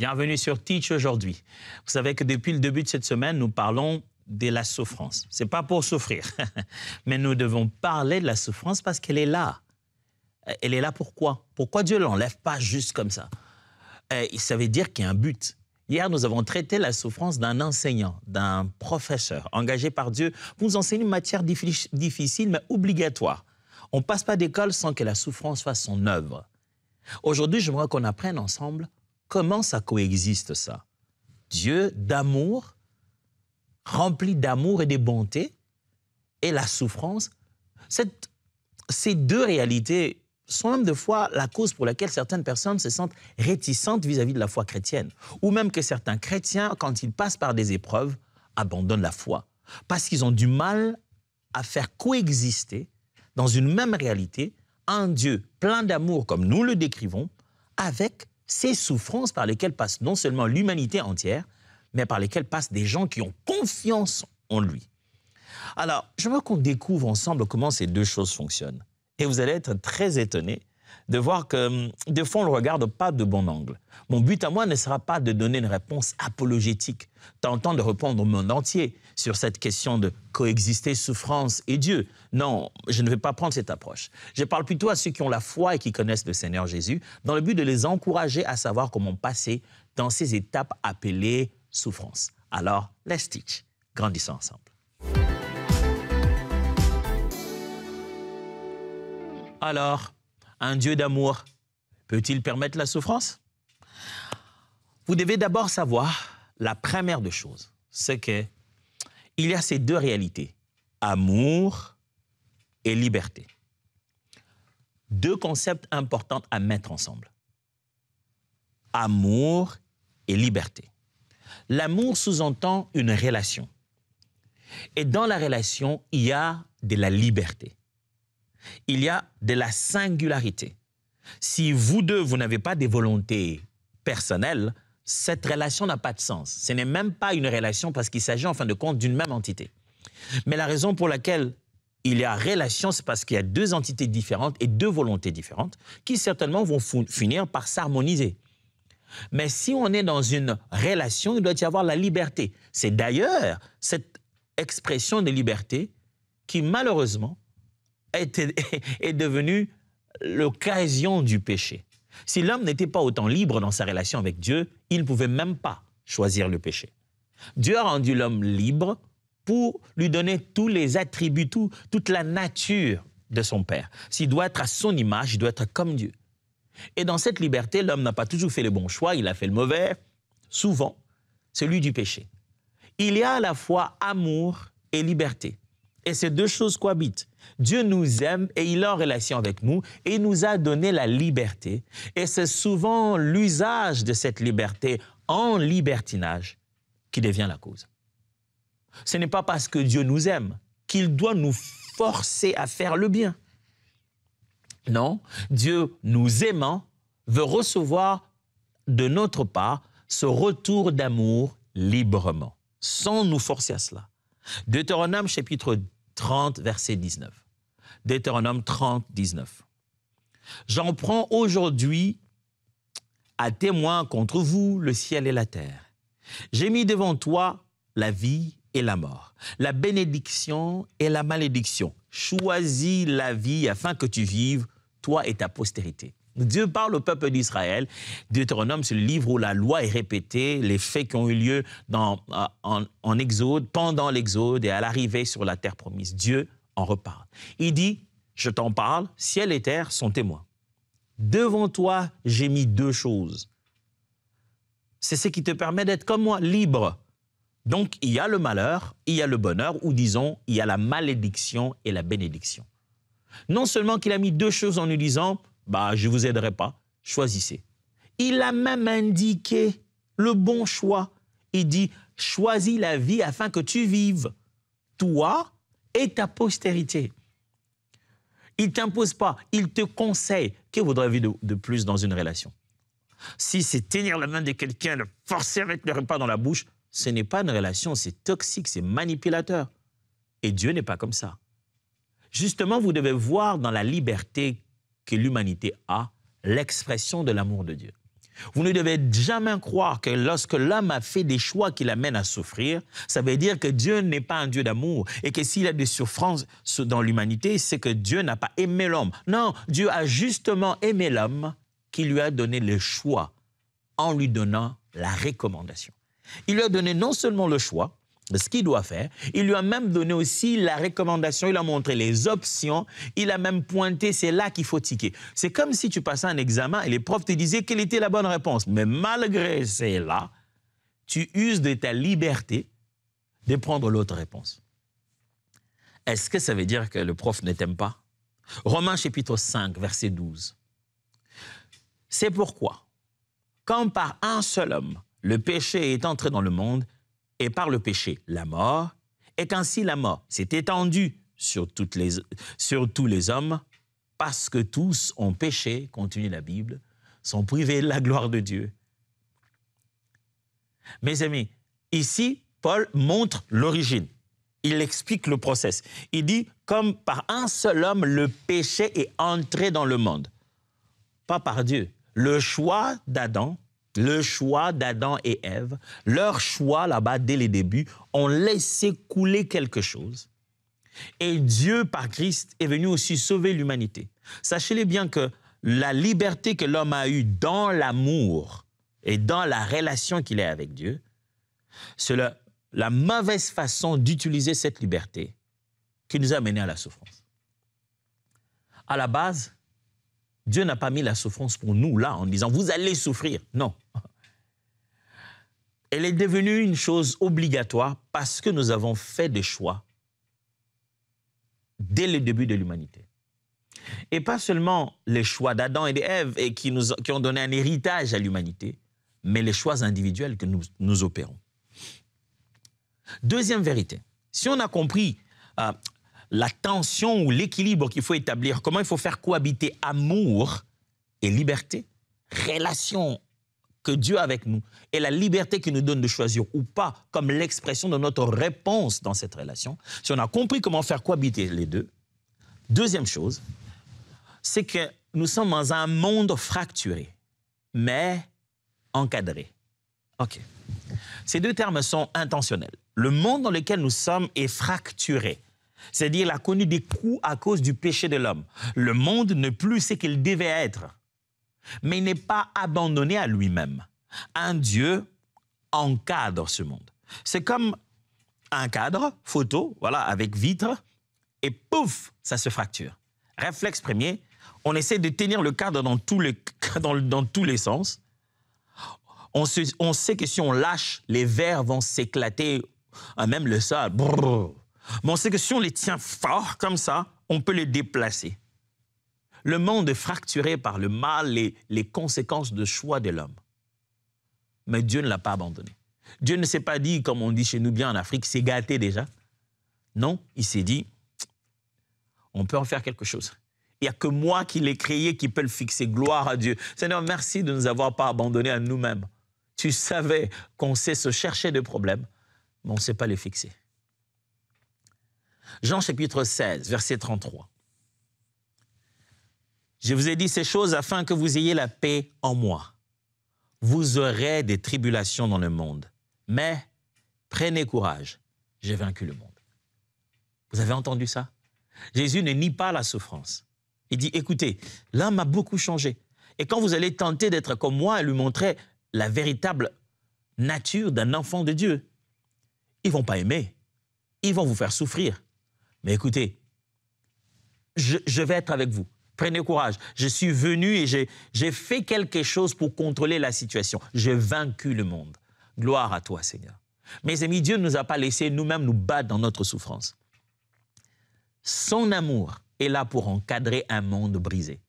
Bienvenue sur Teach aujourd'hui. Vous savez que depuis le début de cette semaine, nous parlons de la souffrance. Ce n'est pas pour souffrir, mais nous devons parler de la souffrance parce qu'elle est là. Elle est là pourquoi? Pourquoi Dieu ne l'enlève pas juste comme ça? Ça veut dire qu'il y a un but. Hier, nous avons traité la souffrance d'un enseignant, d'un professeur engagé par Dieu pour nous enseigner une matière difficile mais obligatoire. On ne passe pas d'école sans que la souffrance fasse son œuvre. Aujourd'hui, j'aimerais qu'on apprenne ensemble comment ça coexiste ça. Dieu d'amour, rempli d'amour et de bonté, et la souffrance. Ces deux réalités sont même des fois la cause pour laquelle certaines personnes se sentent réticentes vis-à-vis de la foi chrétienne. Ou même que certains chrétiens, quand ils passent par des épreuves, abandonnent la foi. Parce qu'ils ont du mal à faire coexister dans une même réalité un Dieu plein d'amour, comme nous le décrivons, avec ces souffrances par lesquelles passe non seulement l'humanité entière, mais par lesquelles passent des gens qui ont confiance en lui. Alors, je veux qu'on découvre ensemble comment ces deux choses fonctionnent. Et vous allez être très étonnés de voir que, des fois, on ne le regarde pas de bon angle. Mon but à moi ne sera pas de donner une réponse apologétique, tentant de répondre au monde entier sur cette question de coexister souffrance et Dieu. Non, je ne vais pas prendre cette approche. Je parle plutôt à ceux qui ont la foi et qui connaissent le Seigneur Jésus, dans le but de les encourager à savoir comment passer dans ces étapes appelées souffrance. Alors, let's teach. Grandissons ensemble. Alors, un Dieu d'amour peut-il permettre la souffrance? Vous devez d'abord savoir la première des choses, c'est qu'il y a ces deux réalités, amour et liberté. Deux concepts importants à mettre ensemble. Amour et liberté. L'amour sous-entend une relation. Et dans la relation, il y a de la liberté. Il y a de la singularité. Si vous deux, vous n'avez pas de volonté personnelle, cette relation n'a pas de sens. Ce n'est même pas une relation parce qu'il s'agit en fin de compte d'une même entité. Mais la raison pour laquelle il y a relation, c'est parce qu'il y a deux entités différentes et deux volontés différentes qui certainement vont finir par s'harmoniser. Mais si on est dans une relation, il doit y avoir la liberté. C'est d'ailleurs cette expression de liberté qui, malheureusement, est devenue l'occasion du péché. Si l'homme n'était pas autant libre dans sa relation avec Dieu, il ne pouvait même pas choisir le péché. Dieu a rendu l'homme libre pour lui donner tous les attributs, toute la nature de son Père. S'il doit être à son image, il doit être comme Dieu. Et dans cette liberté, l'homme n'a pas toujours fait le bon choix, il a fait le mauvais, souvent, celui du péché. Il y a à la fois amour et liberté. Et ces deux choses cohabitent. Dieu nous aime et il est en relation avec nous et il nous a donné la liberté. Et c'est souvent l'usage de cette liberté en libertinage qui devient la cause. Ce n'est pas parce que Dieu nous aime qu'il doit nous forcer à faire le bien. Non, Dieu nous aimant veut recevoir de notre part ce retour d'amour librement, sans nous forcer à cela. Deutéronome chapitre 30, verset 19. Deutéronome 30, 19. J'en prends aujourd'hui à témoin contre vous le ciel et la terre. J'ai mis devant toi la vie et la mort, la bénédiction et la malédiction. Choisis la vie afin que tu vives, toi et ta postérité. Dieu parle au peuple d'Israël. Deutéronome, c'est le livre où la loi est répétée, les faits qui ont eu lieu en Exode, pendant l'Exode et à l'arrivée sur la terre promise. Dieu en reparle. Il dit, je t'en parle, ciel et terre sont témoins. Devant toi, j'ai mis deux choses. C'est ce qui te permet d'être comme moi, libre. Donc, il y a le malheur, il y a le bonheur, ou disons, il y a la malédiction et la bénédiction. Non seulement qu'il a mis deux choses en nous disant, je ne vous aiderai pas, choisissez. Il a même indiqué le bon choix. Il dit, choisis la vie afin que tu vives, toi et ta postérité. Il ne t'impose pas, il te conseille. Que voudrais-tu de plus dans une relation? Si c'est tenir la main de quelqu'un, le forcer avec le repas dans la bouche, ce n'est pas une relation, c'est toxique, c'est manipulateur. Et Dieu n'est pas comme ça. Justement, vous devez voir dans la liberté que l'humanité a l'expression de l'amour de Dieu. Vous ne devez jamais croire que lorsque l'homme a fait des choix qui l'amènent à souffrir, ça veut dire que Dieu n'est pas un Dieu d'amour et que s'il y a des souffrances dans l'humanité, c'est que Dieu n'a pas aimé l'homme. Non, Dieu a justement aimé l'homme qui lui a donné le choix en lui donnant la recommandation. Il lui a donné non seulement le choix de ce qu'il doit faire, il lui a même donné aussi la recommandation, il a montré les options, il a même pointé, c'est là qu'il faut tiquer. C'est comme si tu passais un examen et les profs te disaient quelle était la bonne réponse. Mais malgré cela, tu uses de ta liberté de prendre l'autre réponse. Est-ce que ça veut dire que le prof ne t'aime pas? Romains chapitre 5, verset 12. C'est pourquoi, quand par un seul homme, le péché est entré dans le monde, et par le péché, la mort, et qu'ainsi la mort s'est étendue sur tous les hommes, parce que tous ont péché, continue la Bible, sont privés de la gloire de Dieu. Mes amis, ici, Paul montre l'origine. Il explique le process. Il dit, comme par un seul homme, le péché est entré dans le monde. Pas par Dieu. Le choix d'Adam et Ève, leur choix là-bas dès les débuts, ont laissé couler quelque chose. Et Dieu, par Christ, est venu aussi sauver l'humanité. Sachez-le bien que la liberté que l'homme a eue dans l'amour et dans la relation qu'il a avec Dieu, c'est la mauvaise façon d'utiliser cette liberté qui nous a menés à la souffrance. À la base, Dieu n'a pas mis la souffrance pour nous, là, en disant « vous allez souffrir ». Non. Elle est devenue une chose obligatoire parce que nous avons fait des choix dès le début de l'humanité. Et pas seulement les choix d'Adam et d'Ève qui ont donné un héritage à l'humanité, mais les choix individuels que nous opérons. Deuxième vérité, si on a compris la tension ou l'équilibre qu'il faut établir, comment il faut faire cohabiter amour et liberté, relation que Dieu a avec nous et la liberté qu'il nous donne de choisir ou pas comme l'expression de notre réponse dans cette relation, si on a compris comment faire cohabiter les deux, deuxième chose, c'est que nous sommes dans un monde fracturé, mais encadré. OK. Ces deux termes sont intentionnels. Le monde dans lequel nous sommes est fracturé. C'est-à-dire qu'il a connu des coups à cause du péché de l'homme. Le monde n'est plus ce qu'il devait être. Mais il n'est pas abandonné à lui-même. Un Dieu encadre ce monde. C'est comme un cadre, photo, voilà, avec vitre, et pouf, ça se fracture. Réflexe premier, on essaie de tenir le cadre dans tous les sens. On sait que si on lâche, les verres vont s'éclater, même le sol. Brrr. Mais on sait que si on les tient fort comme ça, on peut les déplacer. Le monde est fracturé par le mal et les conséquences de choix de l'homme. Mais Dieu ne l'a pas abandonné. Dieu ne s'est pas dit, comme on dit chez nous bien en Afrique, c'est gâté déjà. Non, il s'est dit, on peut en faire quelque chose. Il n'y a que moi qui l'ai créé qui peut le fixer. Gloire à Dieu. Seigneur, merci de ne nous avoir pas abandonnés à nous-mêmes. Tu savais qu'on sait se chercher des problèmes, mais on ne sait pas les fixer. Jean chapitre 16, verset 33. Je vous ai dit ces choses afin que vous ayez la paix en moi. Vous aurez des tribulations dans le monde, mais prenez courage, j'ai vaincu le monde. Vous avez entendu ça? Jésus ne nie pas la souffrance. Il dit, écoutez, l'homme a beaucoup changé. Et quand vous allez tenter d'être comme moi et lui montrer la véritable nature d'un enfant de Dieu, ils ne vont pas aimer. Ils vont vous faire souffrir. Mais écoutez, je vais être avec vous. Prenez courage. Je suis venu et j'ai fait quelque chose pour contrôler la situation. J'ai vaincu le monde. Gloire à toi, Seigneur. Mes amis, Dieu ne nous a pas laissé nous-mêmes nous battre dans notre souffrance. Son amour est là pour encadrer un monde brisé.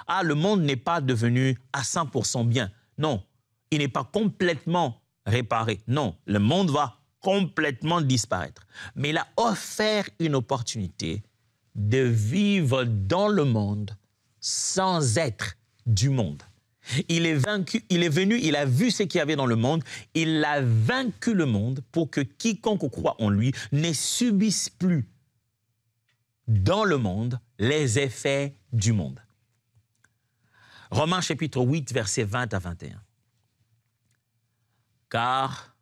Ah, le monde n'est pas devenu à 100% bien. Non, il n'est pas complètement réparé. Non, le monde va complètement disparaître. Mais il a offert une opportunité de vivre dans le monde sans être du monde. Il est venu, il a vu ce qu'il y avait dans le monde, il a vaincu le monde pour que quiconque croit en lui ne subisse plus dans le monde les effets du monde. Romains chapitre 8, versets 20 à 21. Car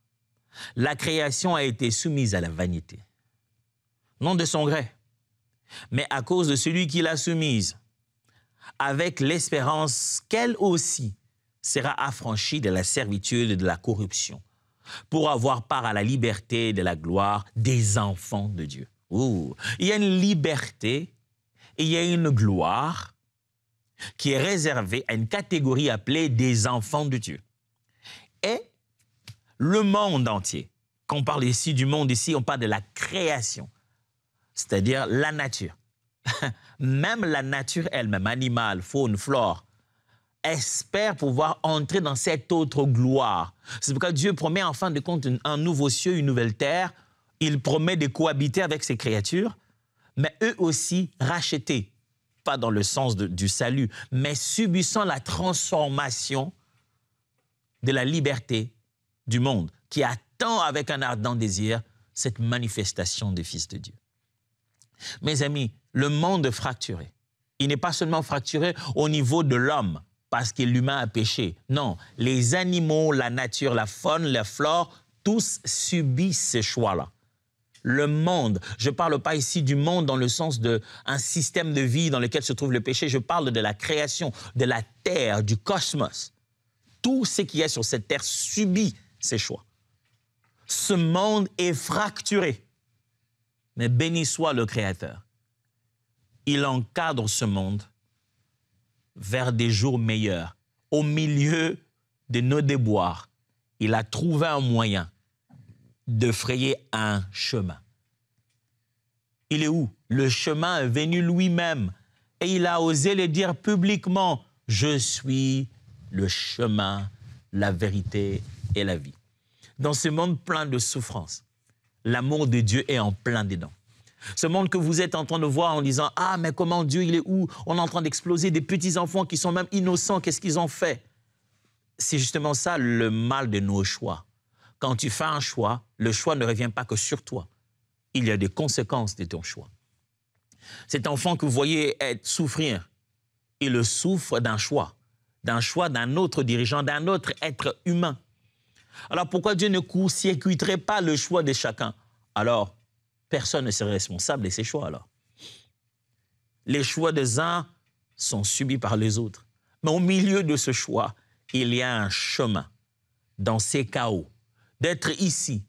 la création a été soumise à la vanité, non de son gré, mais à cause de celui qui l'a soumise, avec l'espérance qu'elle aussi sera affranchie de la servitude et de la corruption, pour avoir part à la liberté et de la gloire des enfants de Dieu. Ouh. Il y a une liberté et il y a une gloire qui est réservée à une catégorie appelée des enfants de Dieu. Et le monde entier, quand on parle ici du monde, ici on parle de la création, c'est-à-dire la nature. Même la nature elle-même, animal, faune, flore, espère pouvoir entrer dans cette autre gloire. C'est pourquoi Dieu promet en fin de compte un nouveau ciel, une nouvelle terre. Il promet de cohabiter avec ses créatures, mais eux aussi rachetés, pas dans le sens du salut, mais subissant la transformation de la liberté du monde, qui attend avec un ardent désir cette manifestation des fils de Dieu. Mes amis, le monde est fracturé. Il n'est pas seulement fracturé au niveau de l'homme, parce que l'humain a péché. Non, les animaux, la nature, la faune, la flore, tous subissent ces choix-là. Le monde, je ne parle pas ici du monde dans le sens d'un système de vie dans lequel se trouve le péché, je parle de la création, de la terre, du cosmos. Tout ce qui est sur cette terre subit ces choix. Ce monde est fracturé, mais béni soit le Créateur. Il encadre ce monde vers des jours meilleurs. Au milieu de nos déboires, il a trouvé un moyen de frayer un chemin. Il est où? Le chemin est venu lui-même et il a osé le dire publiquement. Je suis le chemin, la vérité et la vie. Dans ce monde plein de souffrances, l'amour de Dieu est en plein dedans. Ce monde que vous êtes en train de voir en disant « Ah, mais comment Dieu, il est où ?» On est en train d'exploser des petits-enfants qui sont même innocents. Qu'est-ce qu'ils ont fait? C'est justement ça le mal de nos choix. Quand tu fais un choix, le choix ne revient pas que sur toi. Il y a des conséquences de ton choix. Cet enfant que vous voyez souffrir, il souffre d'un choix d'un autre dirigeant, d'un autre être humain. Alors pourquoi Dieu ne court-circuiterait pas le choix de chacun? Alors, personne ne serait responsable de ces choix alors. Les choix des uns sont subis par les autres. Mais au milieu de ce choix, il y a un chemin dans ces chaos d'être ici,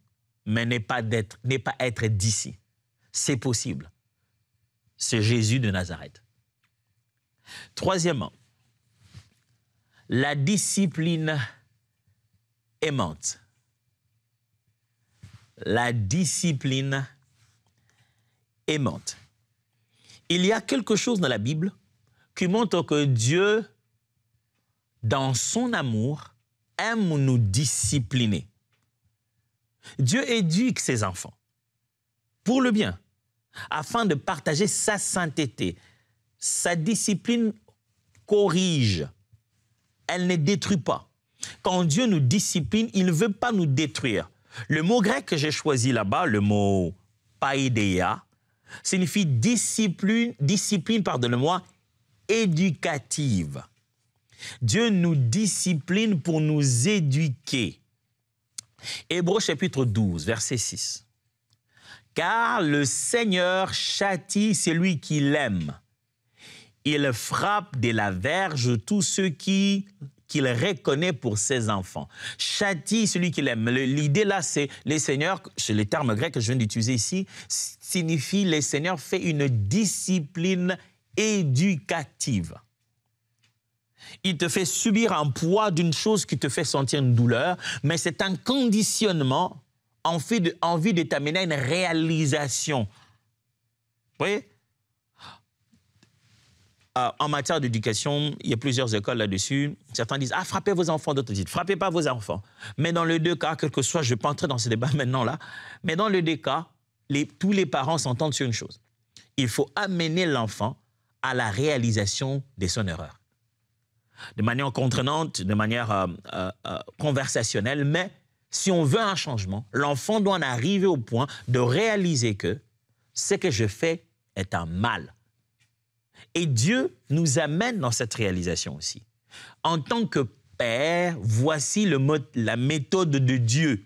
mais n'est pas être d'ici. C'est possible. C'est Jésus de Nazareth. Troisièmement, la discipline aimante. La discipline aimante. Il y a quelque chose dans la Bible qui montre que Dieu, dans son amour, aime nous discipliner. Dieu éduque ses enfants pour le bien, afin de partager sa sainteté. Sa discipline corrige, elle ne détruit pas. Quand Dieu nous discipline, il ne veut pas nous détruire. Le mot grec que j'ai choisi là-bas, le mot paideia, signifie discipline, pardonnez-moi, éducative. Dieu nous discipline pour nous éduquer. Hébreux chapitre 12, verset 6. Car le Seigneur châtie celui qui l'aime. Il frappe de la verge tous ceux qu'il reconnaît pour ses enfants. Châtie celui qui l'aime. L'idée là, c'est les seigneurs, c'est le terme grec que je viens d'utiliser ici, signifie les seigneurs fait une discipline éducative. Il te fait subir un poids d'une chose qui te fait sentir une douleur, mais c'est un conditionnement en vue de t'amener à une réalisation. Vous voyez? En matière d'éducation, il y a plusieurs écoles là-dessus. Certains disent « Ah, frappez vos enfants », d'autres disent « Frappez pas vos enfants ». Mais dans les deux cas, quel que soit, je ne vais pas entrer dans ce débat maintenant là, mais dans les deux cas, tous les parents s'entendent sur une chose. Il faut amener l'enfant à la réalisation de son erreur. De manière contraignante, de manière conversationnelle, mais si on veut un changement, l'enfant doit en arriver au point de réaliser que ce que je fais est un mal. Et Dieu nous amène dans cette réalisation aussi. En tant que Père, voici la méthode de Dieu.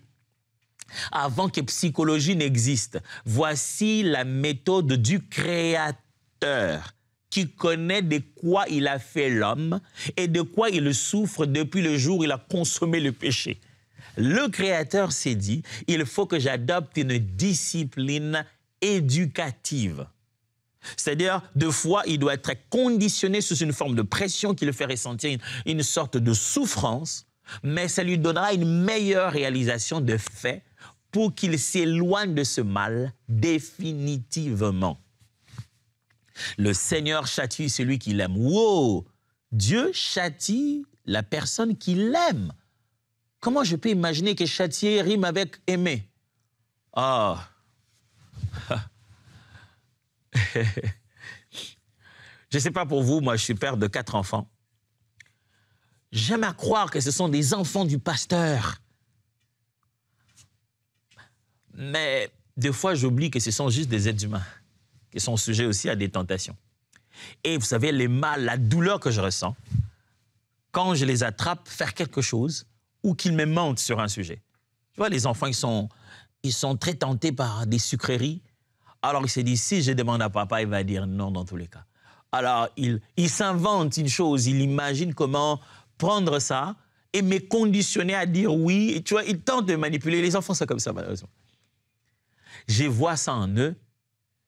Avant que psychologie n'existe, voici la méthode du Créateur qui connaît de quoi il a fait l'homme et de quoi il souffre depuis le jour où il a consommé le péché. Le Créateur s'est dit, il faut que j'adopte une discipline éducative. C'est-à-dire, deux fois, il doit être conditionné sous une forme de pression qui le fait ressentir une sorte de souffrance, mais ça lui donnera une meilleure réalisation de fait pour qu'il s'éloigne de ce mal définitivement. Le Seigneur châtie celui qui l'aime. Wow! Dieu châtie la personne qui l'aime. Comment je peux imaginer que châtier rime avec aimer? Ah! Je ne sais pas pour vous, moi je suis père de 4 enfants. J'aime à croire que ce sont des enfants du pasteur. Mais des fois, j'oublie que ce sont juste des êtres humains qui sont sujets aussi à des tentations. Et vous savez, les mal, la douleur que je ressens, quand je les attrape faire quelque chose ou qu'ils me mentent sur un sujet. Tu vois, les enfants, ils sont très tentés par des sucreries. Alors, ils se disent, si je demande à papa, il va dire non dans tous les cas. Alors, il s'invente une chose, il imagine comment prendre ça et me conditionner à dire oui. Et tu vois, ils tentent de manipuler. Les enfants sont comme ça, malheureusement. Je vois ça en eux.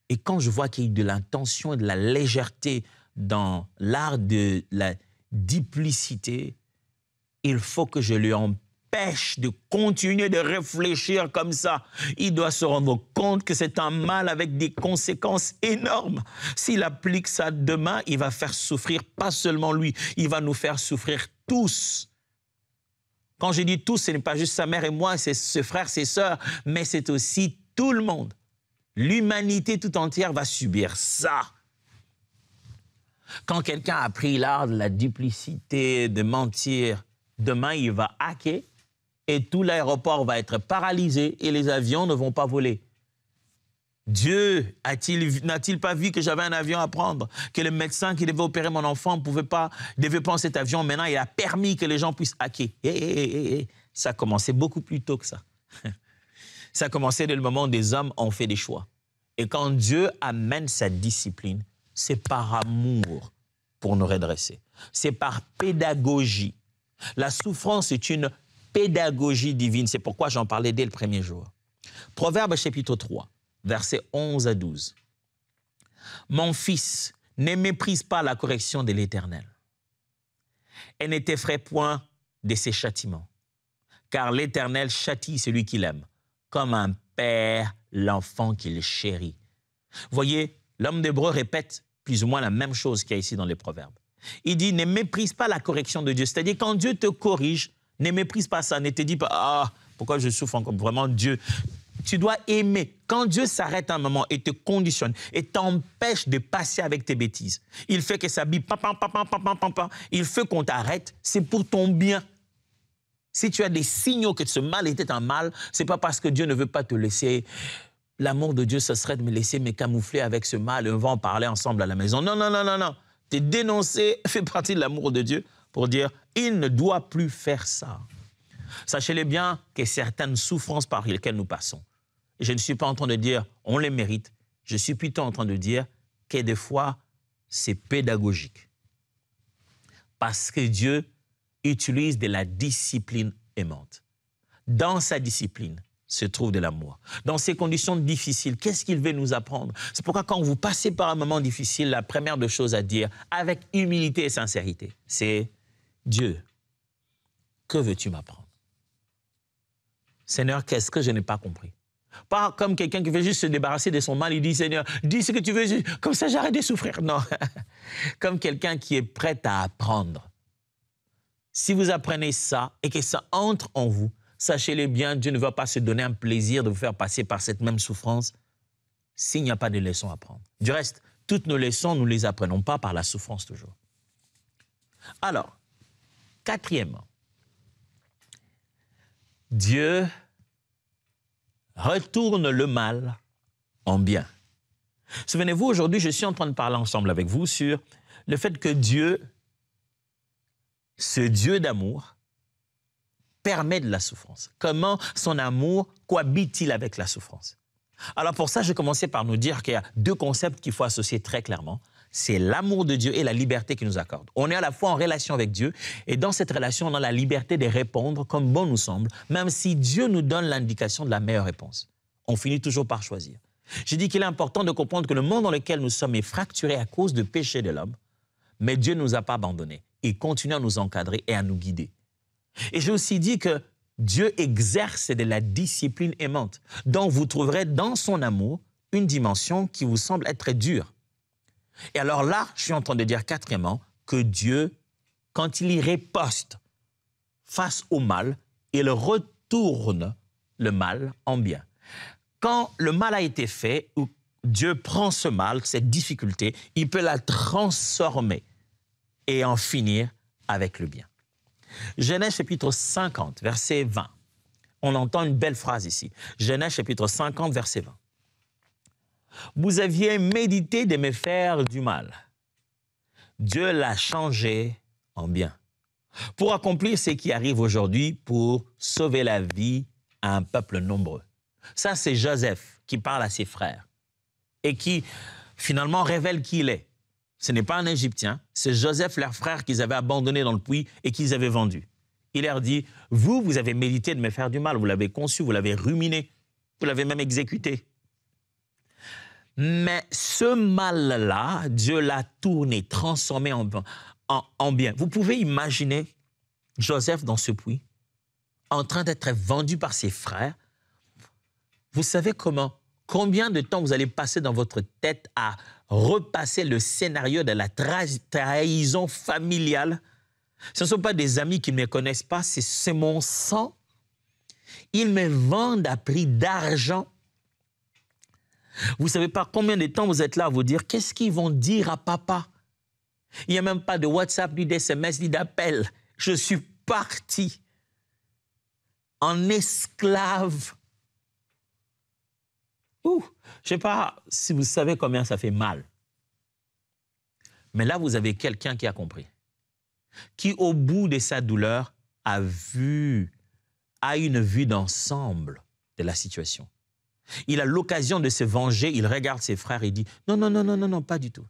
Et quand je vois qu'il y a de l'intention et de la légèreté dans l'art de la duplicité, il faut que je lui empêche de continuer de réfléchir comme ça. Il doit se rendre compte que c'est un mal avec des conséquences énormes. S'il applique ça demain, il va faire souffrir pas seulement lui, il va nous faire souffrir tous. Quand je dis tous, ce n'est pas juste sa mère et moi, c'est ses frères, ses sœurs, mais c'est aussi tout le monde. L'humanité tout entière va subir ça. Quand quelqu'un a appris l'art de la duplicité, de mentir, demain il va hacker et tout l'aéroport va être paralysé et les avions ne vont pas voler. Dieu n'a-t-il pas vu que j'avais un avion à prendre, que le médecin qui devait opérer mon enfant devait pas prendre cet avion, maintenant il a permis que les gens puissent hacker. Ça a commencé beaucoup plus tôt que ça. Ça a commencé dès le moment où des hommes ont fait des choix. Et quand Dieu amène sa discipline, c'est par amour pour nous redresser. C'est par pédagogie. La souffrance est une pédagogie divine. C'est pourquoi j'en parlais dès le premier jour. Proverbe chapitre 3, versets 11 à 12. « Mon fils, ne méprise pas la correction de l'Éternel et ne t'effraie point de ses châtiments, car l'Éternel châtie celui qu'il aime, comme un père l'enfant qu'il chérit. » Voyez, l'homme d'Hébreu répète plus ou moins la même chose qu'il y a ici dans les Proverbes. Il dit, ne méprise pas la correction de Dieu. C'est-à-dire, quand Dieu te corrige, ne méprise pas ça. Ne te dis pas, ah, pourquoi je souffre encore? Vraiment, Dieu. Tu dois aimer. Quand Dieu s'arrête un moment et te conditionne et t'empêche de passer avec tes bêtises, il fait que ça bip, il fait qu'on t'arrête, c'est pour ton bien. Si tu as des signaux que ce mal était un mal, ce n'est pas parce que Dieu ne veut pas te laisser. L'amour de Dieu, ce serait de me laisser me camoufler avec ce mal et on va en parler ensemble à la maison. Non, non, non, non, non. T'es dénoncé, fait partie de l'amour de Dieu pour dire, il ne doit plus faire ça. Sachez-le bien que certaines souffrances par lesquelles nous passons, je ne suis pas en train de dire, on les mérite. Je suis plutôt en train de dire que des fois, c'est pédagogique. Parce que Dieu utilise de la discipline aimante. Dans sa discipline se trouve de l'amour. Dans ces conditions difficiles, qu'est-ce qu'il veut nous apprendre? C'est pourquoi quand vous passez par un moment difficile, la première des choses à dire, avec humilité et sincérité, c'est « Dieu, que veux-tu m'apprendre? Seigneur, qu'est-ce que je n'ai pas compris? » Pas comme quelqu'un qui veut juste se débarrasser de son mal, il dit « Seigneur, dis ce que tu veux, comme ça j'arrête de souffrir. » Non, comme quelqu'un qui est prêt à apprendre. Si vous apprenez ça et que ça entre en vous, sachez-le bien, Dieu ne va pas se donner un plaisir de vous faire passer par cette même souffrance s'il n'y a pas de leçons à prendre. Du reste, toutes nos leçons, nous ne les apprenons pas par la souffrance toujours. Alors, quatrièmement, Dieu retourne le mal en bien. Souvenez-vous, aujourd'hui, je suis en train de parler ensemble avec vous sur le fait que Dieu, ce Dieu d'amour, permet de la souffrance? Comment son amour cohabite-t-il avec la souffrance? Alors pour ça, je commençais par nous dire qu'il y a deux concepts qu'il faut associer très clairement. C'est l'amour de Dieu et la liberté qu'il nous accorde. On est à la fois en relation avec Dieu et dans cette relation, on a la liberté de répondre comme bon nous semble, même si Dieu nous donne l'indication de la meilleure réponse. On finit toujours par choisir. J'ai dit qu'il est important de comprendre que le monde dans lequel nous sommes est fracturé à cause du péché de l'homme, mais Dieu ne nous a pas abandonnés. Il continue à nous encadrer et à nous guider. Et j'ai aussi dit que Dieu exerce de la discipline aimante. Donc, vous trouverez dans son amour une dimension qui vous semble être très dure. Et alors là, je suis en train de dire quatrièmement que Dieu, quand il y riposte face au mal, il retourne le mal en bien. Quand le mal a été fait, Dieu prend ce mal, cette difficulté, il peut la transformer et en finir avec le bien. Genèse chapitre 50, verset 20. On entend une belle phrase ici. Genèse chapitre 50, verset 20. Vous aviez médité de me faire du mal. Dieu l'a changé en bien. Pour accomplir ce qui arrive aujourd'hui, pour sauver la vie à un peuple nombreux. Ça, c'est Joseph qui parle à ses frères et qui finalement révèle qui il est. Ce n'est pas un Égyptien, c'est Joseph, leur frère, qu'ils avaient abandonné dans le puits et qu'ils avaient vendu. Il leur dit, vous avez médité de me faire du mal, vous l'avez conçu, vous l'avez ruminé, vous l'avez même exécuté. Mais ce mal-là, Dieu l'a tourné, transformé en bien. Vous pouvez imaginer Joseph dans ce puits, en train d'être vendu par ses frères. Vous savez combien de temps vous allez passer dans votre tête à repasser le scénario de la trahison familiale? Ce ne sont pas des amis qui ne me connaissent pas, c'est mon sang. Ils me vendent à prix d'argent. Vous ne savez pas combien de temps vous êtes là à vous dire, qu'est-ce qu'ils vont dire à papa? Il n'y a même pas de WhatsApp, ni d'SMS, ni d'appel. Je suis parti en esclave. Je ne sais pas si vous savez combien ça fait mal. Mais là, vous avez quelqu'un qui a compris. Qui, au bout de sa douleur, a une vue d'ensemble de la situation. Il a l'occasion de se venger, il regarde ses frères et dit « Non, pas du tout.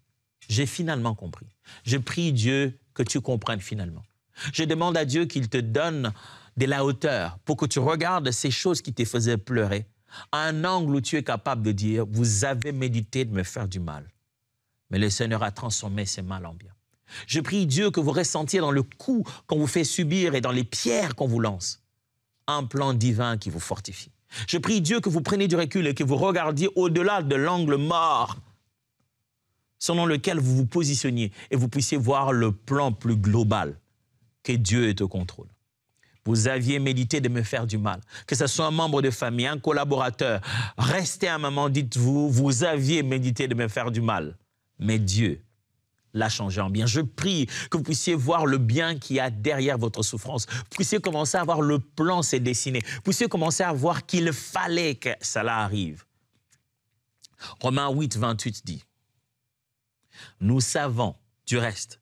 J'ai finalement compris. Je prie Dieu que tu comprennes finalement. Je demande à Dieu qu'il te donne de la hauteur pour que tu regardes ces choses qui te faisaient pleurer à un angle où tu es capable de dire « Vous avez médité de me faire du mal. Mais le Seigneur a transformé ce mal en bien. » Je prie Dieu que vous ressentiez dans le coup qu'on vous fait subir et dans les pierres qu'on vous lance un plan divin qui vous fortifie. Je prie Dieu que vous preniez du recul et que vous regardiez au-delà de l'angle mort selon lequel vous vous positionniez et vous puissiez voir le plan plus global, que Dieu est au contrôle. Vous aviez médité de me faire du mal, que ce soit un membre de famille, un collaborateur. Restez un moment, dites-vous, vous aviez médité de me faire du mal, mais Dieu l'a changé en bien. Je prie que vous puissiez voir le bien qu'il y a derrière votre souffrance. Vous puissiez commencer à voir le plan se dessiner. Vous puissiez commencer à voir qu'il fallait que cela arrive. Romains 8, 28 dit, « Nous savons, du reste,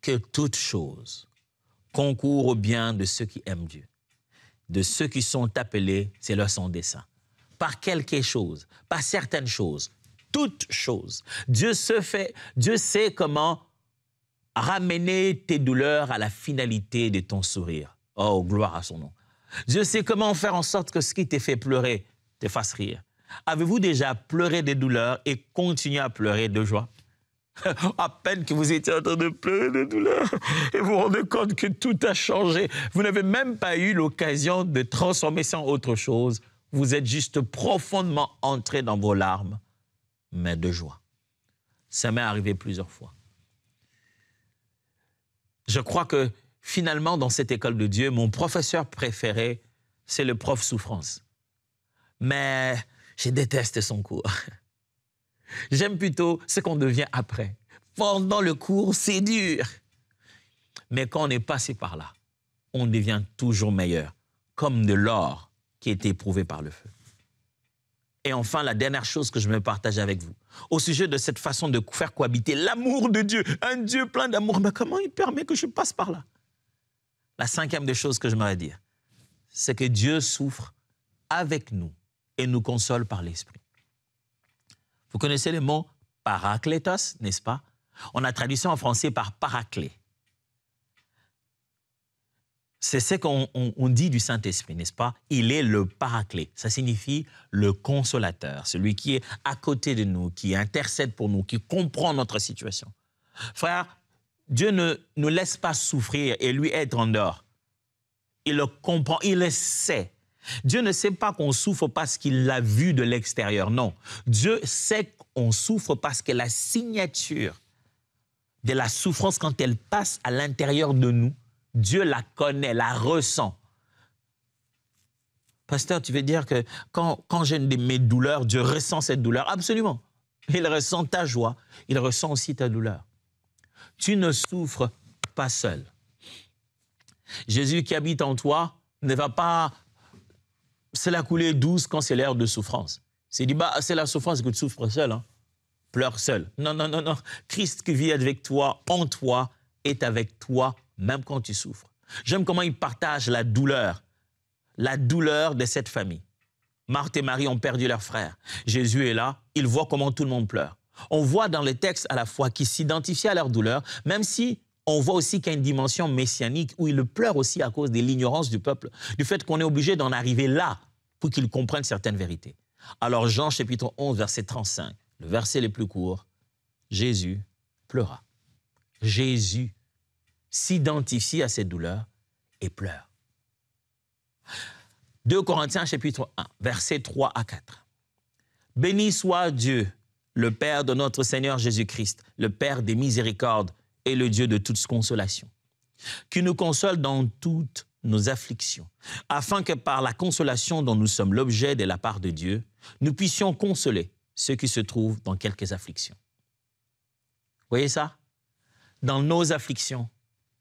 que toute chose concourt au bien de ceux qui aiment Dieu, de ceux qui sont appelés, c'est leur son dessein. Par quelque chose, par certaines choses, toutes choses. Dieu sait comment ramener tes douleurs à la finalité de ton sourire. Oh, gloire à son nom. Dieu sait comment faire en sorte que ce qui t'a fait pleurer te fasse rire. Avez-vous déjà pleuré des douleurs et continué à pleurer de joie? À peine que vous étiez en train de pleurer de douleur et vous vous rendez compte que tout a changé. Vous n'avez même pas eu l'occasion de transformer ça en autre chose. Vous êtes juste profondément entré dans vos larmes, mais de joie. Ça m'est arrivé plusieurs fois. Je crois que finalement, dans cette école de Dieu, mon professeur préféré, c'est le prof souffrance. Mais je déteste son cours. J'aime plutôt ce qu'on devient après. Pendant le cours, c'est dur. Mais quand on est passé par là, on devient toujours meilleur, comme de l'or qui est éprouvé par le feu. Et enfin, la dernière chose que je me partage avec vous, au sujet de cette façon de faire cohabiter l'amour de Dieu, un Dieu plein d'amour, mais comment il permet que je passe par là? La cinquième des choses que je m'aimerais dire, c'est que Dieu souffre avec nous et nous console par l'Esprit. Vous connaissez le mot parakletos, n'est-ce pas? On a traduit ça en français par paraclet. C'est ce qu'on dit du Saint-Esprit, n'est-ce pas? Il est le paraclet. Ça signifie le consolateur, celui qui est à côté de nous, qui intercède pour nous, qui comprend notre situation. Frère, Dieu ne nous laisse pas souffrir et lui être en dehors. Il le comprend, il le sait. Dieu ne sait pas qu'on souffre parce qu'il l'a vu de l'extérieur, non. Dieu sait qu'on souffre parce que la signature de la souffrance, quand elle passe à l'intérieur de nous, Dieu la connaît, la ressent. Pasteur, tu veux dire que quand j'ai mes douleurs, Dieu ressent cette douleur? Absolument. Il ressent ta joie, il ressent aussi ta douleur. Tu ne souffres pas seul. Jésus qui habite en toi ne va pas se la couler douce quand c'est l'heure de souffrance. C'est dit, bah, c'est la souffrance que tu souffres seul, hein. Pleure seul. Non, non, non, non. Christ qui vit avec toi, en toi, est avec toi, même quand tu souffres. J'aime comment il partage la douleur de cette famille. Marthe et Marie ont perdu leur frère. Jésus est là, il voit comment tout le monde pleure. On voit dans les textes à la fois qu'ils s'identifient à leur douleur, même si on voit aussi qu'il y a une dimension messianique où ils pleurent aussi à cause de l'ignorance du peuple, du fait qu'on est obligé d'en arriver là pour qu'ils comprennent certaines vérités. Alors Jean chapitre 11, verset 35, le verset le plus court, Jésus pleura. Jésus s'identifie à cette douleur et pleure. 2 Corinthiens chapitre 1, versets 3 à 4. Béni soit Dieu, le Père de notre Seigneur Jésus-Christ, le Père des miséricordes et le Dieu de toute consolation, qui nous console dans toutes nos afflictions, afin que par la consolation dont nous sommes l'objet de la part de Dieu, nous puissions consoler ceux qui se trouvent dans quelques afflictions. Vous voyez ça? Dans nos afflictions,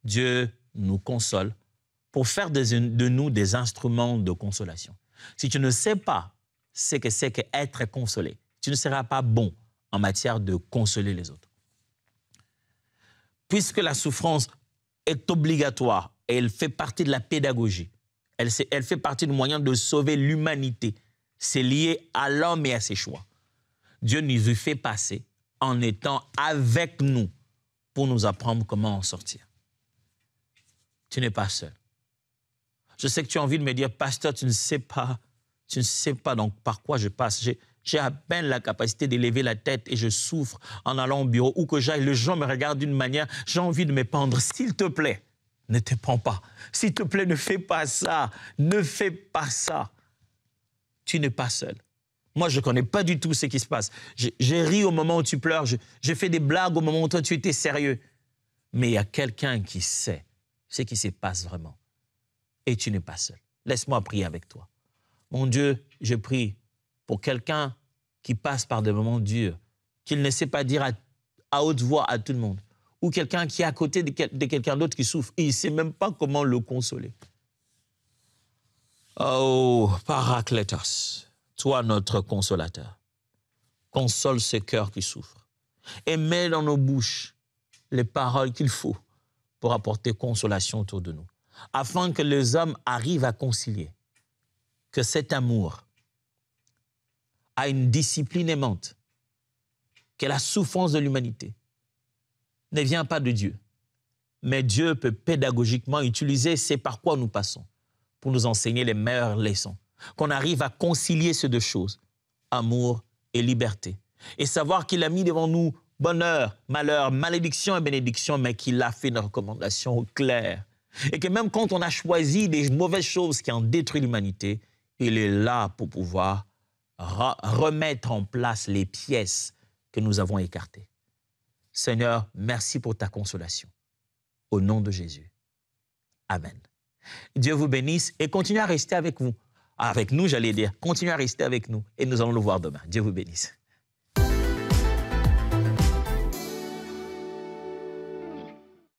Dieu nous console pour faire de nous des instruments de consolation. Si tu ne sais pas ce que c'est qu'être consolé, tu ne seras pas bon en matière de consoler les autres. Puisque la souffrance est obligatoire et elle fait partie de la pédagogie, elle fait partie du moyen de sauver l'humanité, c'est lié à l'homme et à ses choix. Dieu nous y fait passer en étant avec nous pour nous apprendre comment en sortir. Tu n'es pas seul. Je sais que tu as envie de me dire, pasteur, tu ne sais pas donc par quoi je passe. J'ai à peine la capacité d'élever la tête et je souffre en allant au bureau. Où que j'aille, les gens me regardent d'une manière, j'ai envie de me pendre. S'il te plaît, ne te pends pas. S'il te plaît, ne fais pas ça. Ne fais pas ça. Tu n'es pas seul. Moi, je ne connais pas du tout ce qui se passe. J'ai ri au moment où tu pleures. J'ai fait des blagues au moment où toi, tu étais sérieux. Mais il y a quelqu'un qui sait ce qui se passe vraiment. Et tu n'es pas seul. Laisse-moi prier avec toi. Mon Dieu, je prie pour quelqu'un qui passe par des moments durs, qu'il ne sait pas dire à haute voix à tout le monde, ou quelqu'un qui est à côté de quelqu'un d'autre qui souffre, et il ne sait même pas comment le consoler. Oh, Parakletos, toi notre consolateur, console ce cœur qui souffre et mets dans nos bouches les paroles qu'il faut pour apporter consolation autour de nous, afin que les hommes arrivent à concilier que cet amour a une discipline aimante, que la souffrance de l'humanité ne vient pas de Dieu, mais Dieu peut pédagogiquement utiliser ce par quoi nous passons pour nous enseigner les meilleures leçons, qu'on arrive à concilier ces deux choses, amour et liberté, et savoir qu'il a mis devant nous bonheur, malheur, malédiction et bénédiction, mais qu'il a fait une recommandation claire. Et que même quand on a choisi des mauvaises choses qui ont détruit l'humanité, il est là pour pouvoir remettre en place les pièces que nous avons écartées. Seigneur, merci pour ta consolation. Au nom de Jésus. Amen. Dieu vous bénisse et continuez à rester avec vous. Avec nous, j'allais dire. Continuez à rester avec nous et nous allons le voir demain. Dieu vous bénisse.